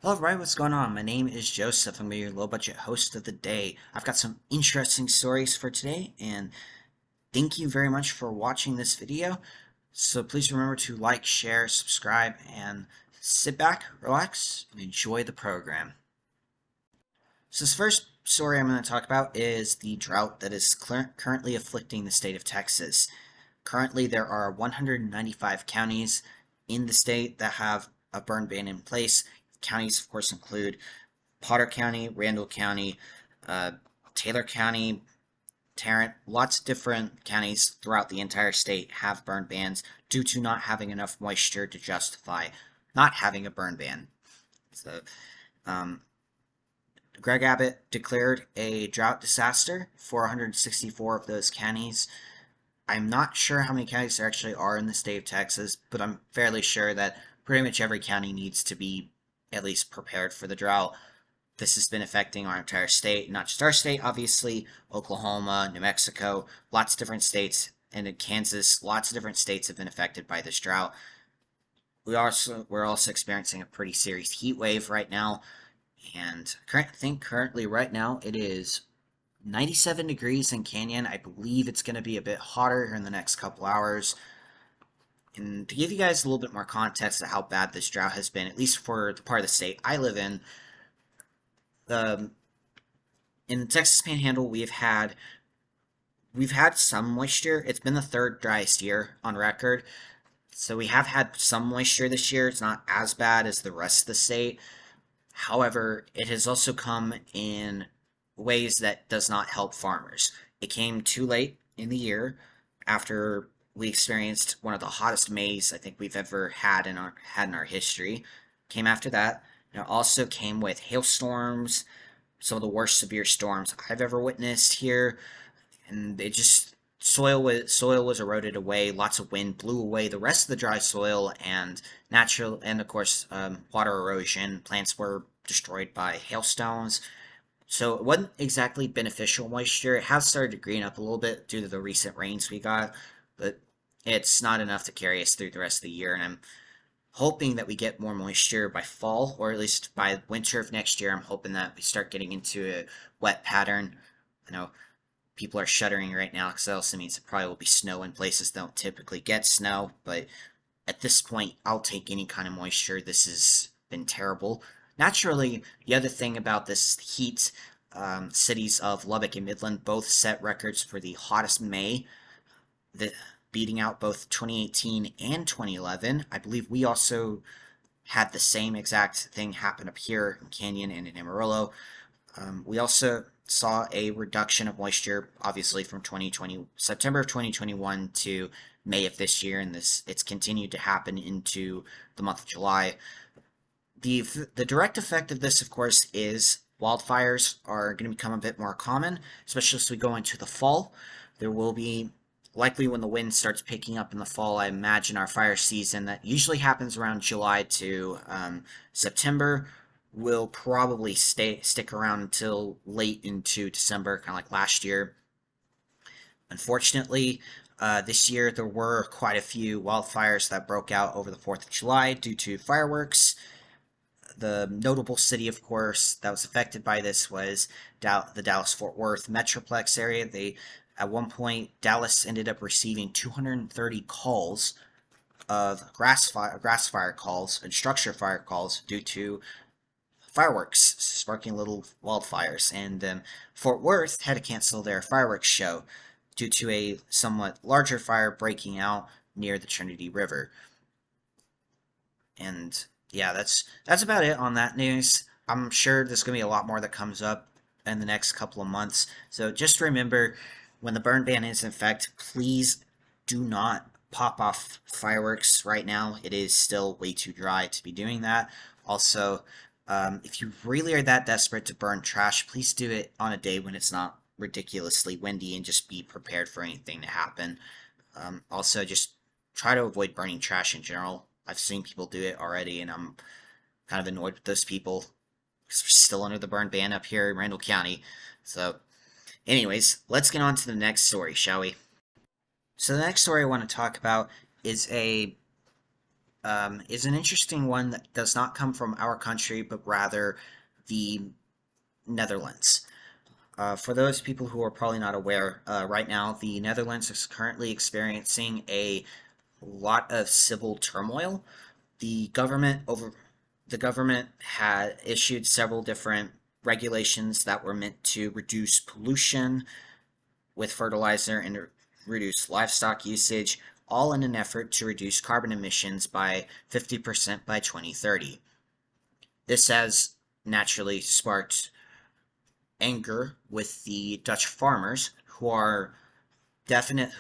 Hello everybody, what's going on? My name is Joseph. I'm going to be your low budget host of the day. I've got some interesting stories for today, and thank you very much for watching this video. So please remember to like, share, subscribe, and sit back, relax, and enjoy the program. So this first story I'm going to talk about is the drought that is currently afflicting the state of Texas. Currently, there are 195 counties in the state that have a burn ban in place. Counties, of course, include Potter County, Randall County, uh, Taylor County, Tarrant. Lots of different counties throughout the entire state have burn bans due to not having enough moisture to justify not having a burn ban. So, um, Greg Abbott declared a drought disaster for 164 of those counties. I'm not sure how many counties there actually are in the state of Texas, but I'm fairly sure that pretty much every county needs to be at least prepared for the drought. This has been affecting our entire state, not just our state, obviously, Oklahoma, New Mexico, lots of different states, and in Kansas, lots of different states have been affected by this drought. We're also experiencing a pretty serious heat wave right now, and I think currently right now it is 97 degrees in Canyon. I believe it's going to be a bit hotter in the next couple hours. And to give you guys a little bit more context of how bad this drought has been, at least for the part of the state I live um, in the Texas Panhandle, we've had some moisture. It's been the third driest year on record, so we have had some moisture this year. It's not as bad as the rest of the state. However, it has also come in ways that does not help farmers. It came too late in the year after we experienced one of the hottest Mays I think we've ever had in our history. Came after that. And it also came with hailstorms, some of the worst severe storms I've ever witnessed here, and it just soil was eroded away. Lots of wind blew away the rest of the dry soil, and natural and of course water erosion. Plants were destroyed by hailstones. So it wasn't exactly beneficial moisture. It has started to green up a little bit due to the recent rains we got, but it's not enough to carry us through the rest of the year. And I'm hoping that we get more moisture by fall, or at least by winter of next year. I'm hoping that we start getting into a wet pattern. I know people are shuddering right now because that also means it probably will be snow in places that don't typically get snow. But at this point, I'll take any kind of moisture. This has been terrible. Naturally, the other thing about this heat, cities of Lubbock and Midland both set records for the hottest May, the, beating out both 2018 and 2011. I believe we also had the same exact thing happen up here in Canyon and in Amarillo. We also saw a reduction of moisture, obviously from September of 2021 to May of this year, and it's continued to happen into the month of July. The direct effect of this, of course, is wildfires are going to become a bit more common, especially as we go into the fall. There will be likely when the wind starts picking up in the fall. I imagine our fire season that usually happens around July to September will probably stick around until late into December, kind of like last year. Unfortunately, this year there were quite a few wildfires that broke out over the 4th of July due to fireworks. The notable city, of course, that was affected by this was the Dallas-Fort Worth Metroplex area. At one point, Dallas ended up receiving 230 calls of grass fire calls and structure fire calls due to fireworks sparking little wildfires. And Fort Worth had to cancel their fireworks show due to a somewhat larger fire breaking out near the Trinity River. And yeah, that's about it on that news. I'm sure there's going to be a lot more that comes up in the next couple of months. So just remember, when the burn ban is in effect, please do not pop off fireworks right now. It is still way too dry to be doing that. Also, if you really are that desperate to burn trash, please do it on a day when it's not ridiculously windy and just be prepared for anything to happen. Also, just try to avoid burning trash in general. I've seen people do it already, and I'm kind of annoyed with those people because we're still under the burn ban up here in Randall County. So, anyways, let's get on to the next story, shall we? So, the next story I want to talk about is a is an interesting one that does not come from our country, but rather the Netherlands. For those people who are probably not aware, right now the Netherlands is currently experiencing a lot of civil turmoil. The government over the government had issued several different regulations that were meant to reduce pollution with fertilizer and reduce livestock usage, all in an effort to reduce carbon emissions by 50% by 2030. This has naturally sparked anger with the Dutch farmers who are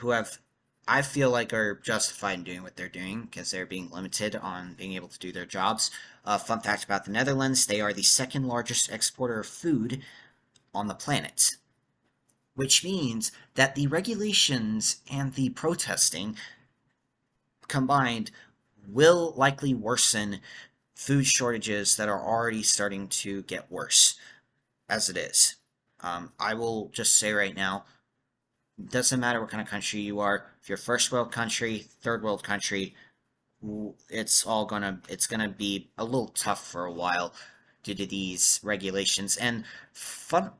who have, I feel like, are justified in doing what they're doing because they're being limited on being able to do their jobs. Fun fact about the Netherlands, they are the second largest exporter of food on the planet, which means that the regulations and the protesting combined will likely worsen food shortages that are already starting to get worse as it is. I will just say right now, it doesn't matter what kind of country you are. If you're first world country, third world country, it's gonna be a little tough for a while due to these regulations. And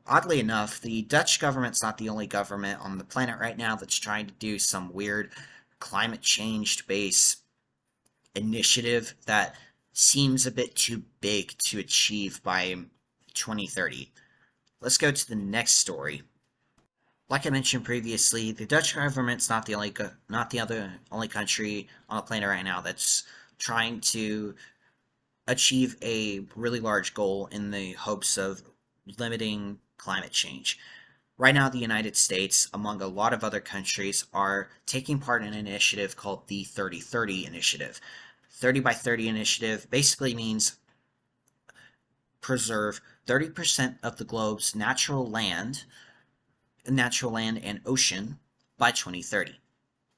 oddly enough, the Dutch government's not the only government on the planet right now that's trying to do some weird climate change based initiative that seems a bit too big to achieve by 2030. Let's go to the next story. Like I mentioned previously, the Dutch government's not the other only country on the planet right now that's trying to achieve a really large goal in the hopes of limiting climate change. Right now, the United States, among a lot of other countries, are taking part in an initiative called the 30-30 Initiative. 30 by 30 Initiative basically means preserve 30% of the globe's natural land and ocean by 2030.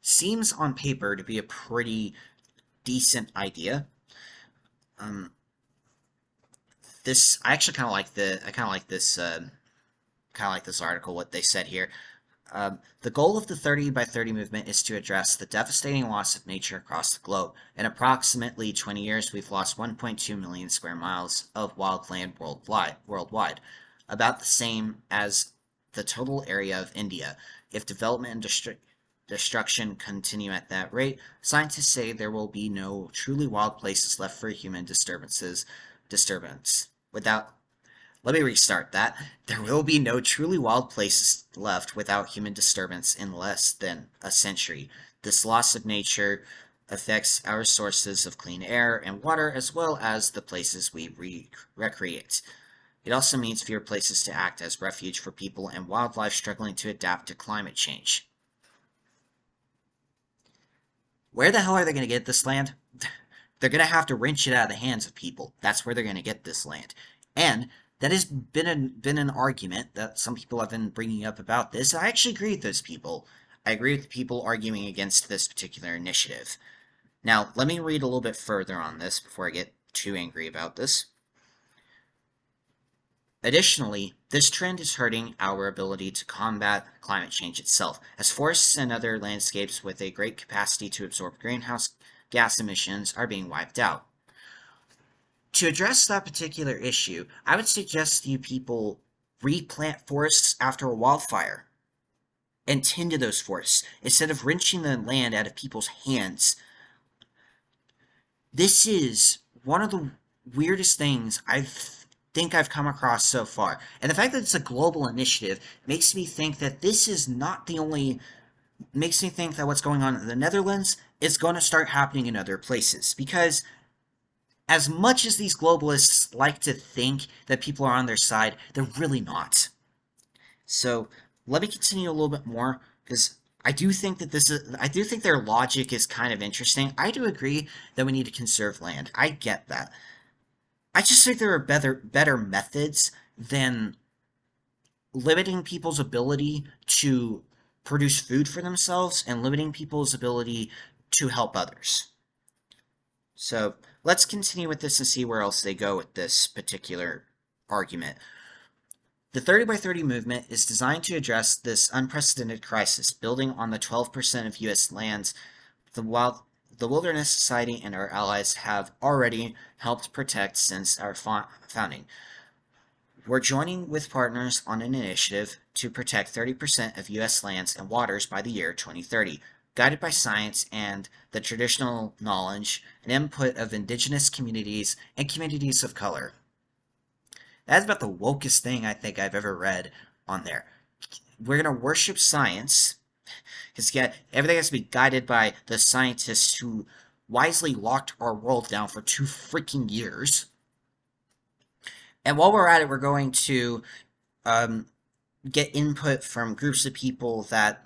Seems on paper to be a pretty decent idea. This I actually kind of like this article. What they said here. The goal of the 30 by 30 movement is to address the devastating loss of nature across the globe. In approximately 20 years, we've lost 1.2 million square miles of wildland worldwide, about the same as the total area of India. If development and destruction continue at that rate, scientists say there will be no truly wild places left for human disturbance. Let me restart that. There will be no truly wild places left without human disturbance in less than a century. This loss of nature affects our sources of clean air and water as well as the places we recreate. It also means fewer places to act as refuge for people and wildlife struggling to adapt to climate change. Where the hell are they going to get this land? They're going to have to wrench it out of the hands of people. That's where they're going to get this land. And that has been an argument that some people have been bringing up about this. I actually agree with those people. I agree with the people arguing against this particular initiative. Now, let me read a little bit further on this before I get too angry about this. Additionally, this trend is hurting our ability to combat climate change itself, as forests and other landscapes with a great capacity to absorb greenhouse gas emissions are being wiped out. To address that particular issue, I would suggest you people replant forests after a wildfire and tend to those forests instead of wrenching the land out of people's hands. This is one of the weirdest things I've come across so far. And the fact that it's a global initiative makes me think that this is not the only makes me think that what's going on in the Netherlands is going to start happening in other places. Because as much as these globalists like to think that people are on their side, they're really not. So let me continue a little bit more, because I do think their logic is kind of interesting. I do agree that we need to conserve land. I get that. I just think there are better methods than limiting people's ability to produce food for themselves and limiting people's ability to help others. So let's continue with this and see where else they go with this particular argument. The 30 by 30 movement is designed to address this unprecedented crisis, building on the 12% of U.S. lands the the Wilderness Society and our allies have already helped protect since our founding. We're joining with partners on an initiative to protect 30% of U.S. lands and waters by the year 2030, guided by science and the traditional knowledge and input of indigenous communities and communities of color. That's about the wokest thing I think I've ever read on there. We're going to worship science, because everything has to be guided by the scientists who wisely locked our world down for 2 freaking years. And while we're at it, we're going to get input from groups of people that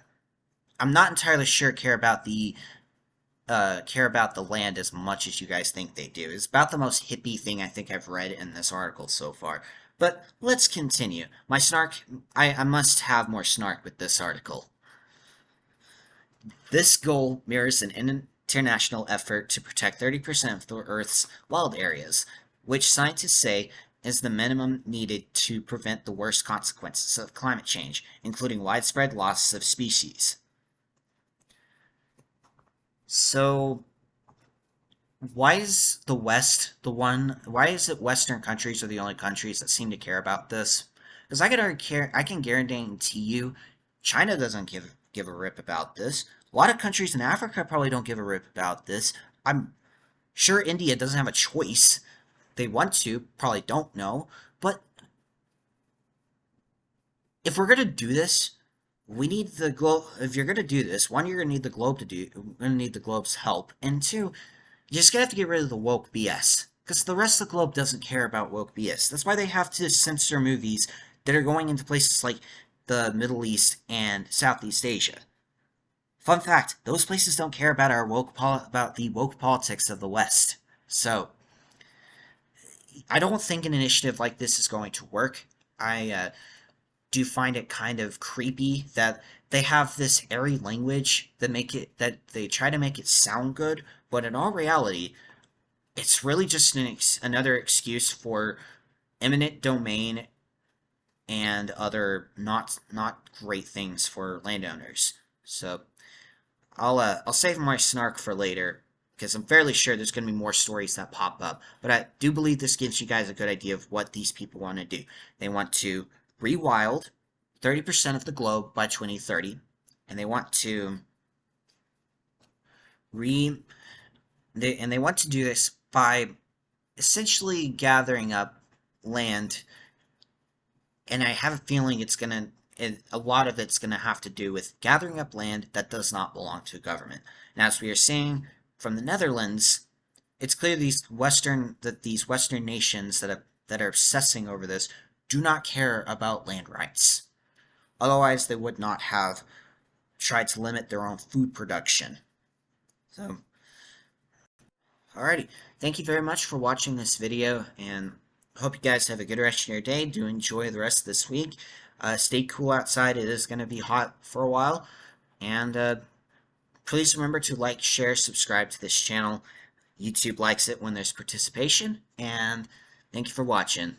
I'm not entirely sure care about the land as much as you guys think they do. It's about the most hippie thing I think I've read in this article so far. But let's continue. My snark, I must have more snark with this article. This goal mirrors an international effort to protect 30% of the Earth's wild areas, which scientists say is the minimum needed to prevent the worst consequences of climate change, including widespread loss of species. So, why is the West why is it Western countries are the only countries that seem to care about this? Because I can guarantee you, China doesn't give a rip about this. A lot of countries in Africa probably don't give a rip about this. I'm sure India doesn't have a choice. They want to, probably don't know, but if we're gonna do this, we need the globe. If you're gonna do this, one, you're gonna need the globe to do. We're gonna need the globe's help, and two, you're just gonna have to get rid of the woke BS, because the rest of the globe doesn't care about woke BS. That's why they have to censor movies that are going into places like the Middle East and Southeast Asia. Fun fact: those places don't care about about the woke politics of the West. So I don't think an initiative like this is going to work. I do find it kind of creepy that they have this airy language that they try to make it sound good, but in all reality, it's really just another excuse for eminent domain and other not great things for landowners. So I'll save my snark for later, because I'm fairly sure there's going to be more stories that pop up. But I do believe this gives you guys a good idea of what these people want to do. They want to rewild 30% of the globe by 2030, and they want to they want to do this by essentially gathering up land. And I have a feeling a lot of it's gonna have to do with gathering up land that does not belong to a government. And as we are seeing from the Netherlands, it's clear these Western nations that are obsessing over this do not care about land rights. Otherwise, they would not have tried to limit their own food production. So, alrighty, thank you very much for watching this video, and hope you guys have a good rest of your day. Do enjoy the rest of this week. Stay cool outside. It is going to be hot for a while, and please remember to like, share, subscribe to this channel. YouTube likes it when there's participation, and thank you for watching.